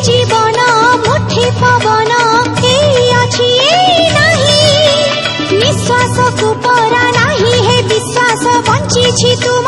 जीवन मुठे पवन एई अछि एई नाही निश्वास को परा नाही हे विश्वास बंची छी तुम